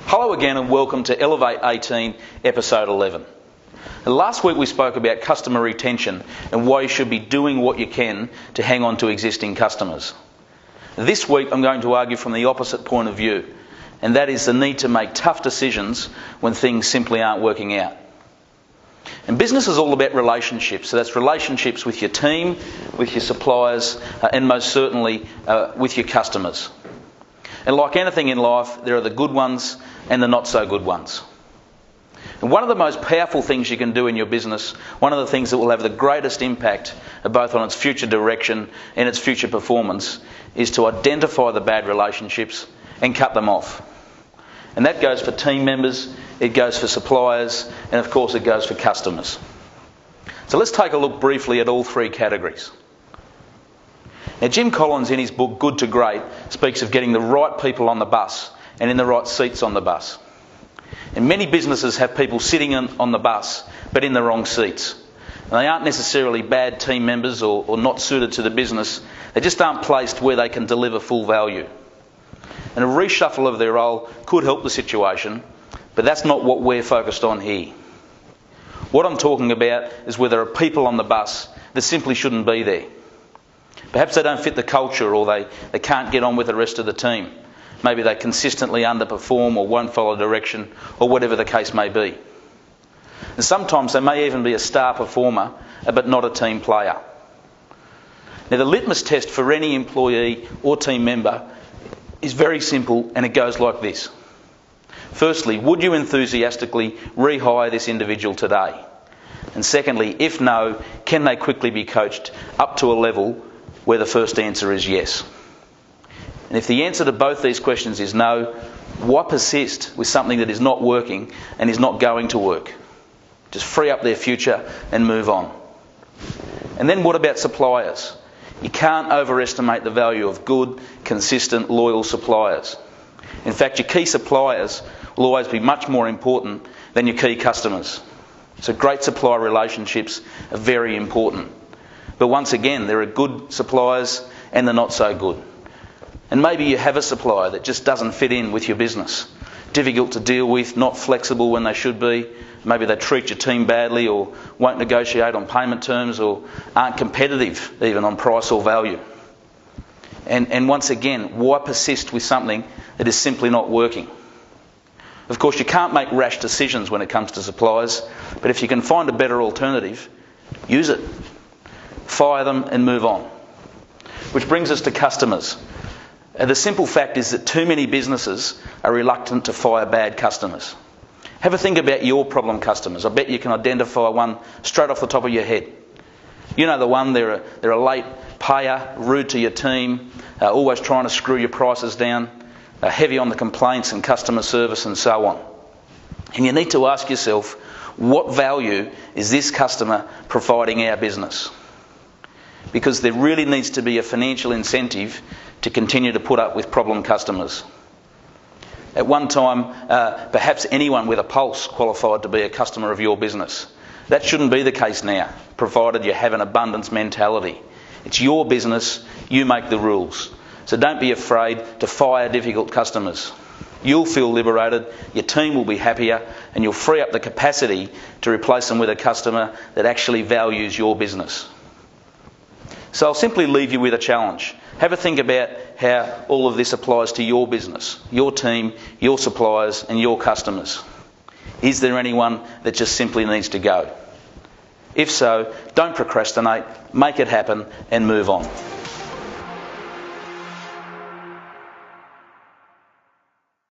Hello again and welcome to Elevate18 episode 11. Last week we spoke about customer retention and why you should be doing what you can to hang on to existing customers. This week I'm going to argue from the opposite point of view, and that is the need to make tough decisions when things simply aren't working out. And business is all about relationships, so that's relationships with your team, with your suppliers, and most certainly with your customers. And like anything in life, there are the good ones and the not so good ones. And one of the most powerful things you can do in your business, one of the things that will have the greatest impact both on its future direction and its future performance, is to identify the bad relationships and cut them off. And that goes for team members, it goes for suppliers, and of course it goes for customers. So let's take a look briefly at all three categories. Now, Jim Collins in his book Good to Great speaks of getting the right people on the bus and in the right seats on the bus. And many businesses have people sitting on the bus but in the wrong seats. And they aren't necessarily bad team members or not suited to the business, they just aren't placed where they can deliver full value. And a reshuffle of their role could help the situation, but that's not what we're focused on here. What I'm talking about is where there are people on the bus that simply shouldn't be there. Perhaps they don't fit the culture, or they can't get on with the rest of the team. Maybe they consistently underperform or won't follow direction, or whatever the case may be. And sometimes they may even be a star performer, but not a team player. Now, the litmus test for any employee or team member is very simple, and it goes like this. Firstly, would you enthusiastically rehire this individual today? And secondly, if no, can they quickly be coached up to a level where the first answer is yes? And if the answer to both these questions is no, why persist with something that is not working and is not going to work? Just free up their future and move on. And then what about suppliers? You can't overestimate the value of good, consistent, loyal suppliers. In fact, your key suppliers will always be much more important than your key customers. So great supplier relationships are very important. But once again, there are good suppliers and the not so good. And maybe you have a supplier that just doesn't fit in with your business. Difficult to deal with, not flexible when they should be. Maybe they treat your team badly or won't negotiate on payment terms or aren't competitive even on price or value. And once again, why persist with something that is simply not working? Of course, you can't make rash decisions when it comes to suppliers, but if you can find a better alternative, use it. Fire them and move on. Which brings us to customers. The simple fact is that too many businesses are reluctant to fire bad customers. Have a think about your problem customers. I bet you can identify one straight off the top of your head. You know the one, they're a late payer, rude to your team, always trying to screw your prices down, heavy on the complaints and customer service and so on. And you need to ask yourself, what value is this customer providing our business? Because there really needs to be a financial incentive to continue to put up with problem customers. At one time, perhaps anyone with a pulse qualified to be a customer of your business. That shouldn't be the case now, provided you have an abundance mentality. It's your business, you make the rules. So don't be afraid to fire difficult customers. You'll feel liberated, your team will be happier, and you'll free up the capacity to replace them with a customer that actually values your business. So I'll simply leave you with a challenge. Have a think about how all of this applies to your business, your team, your suppliers and your customers. Is there anyone that just simply needs to go? If so, don't procrastinate, make it happen and move on.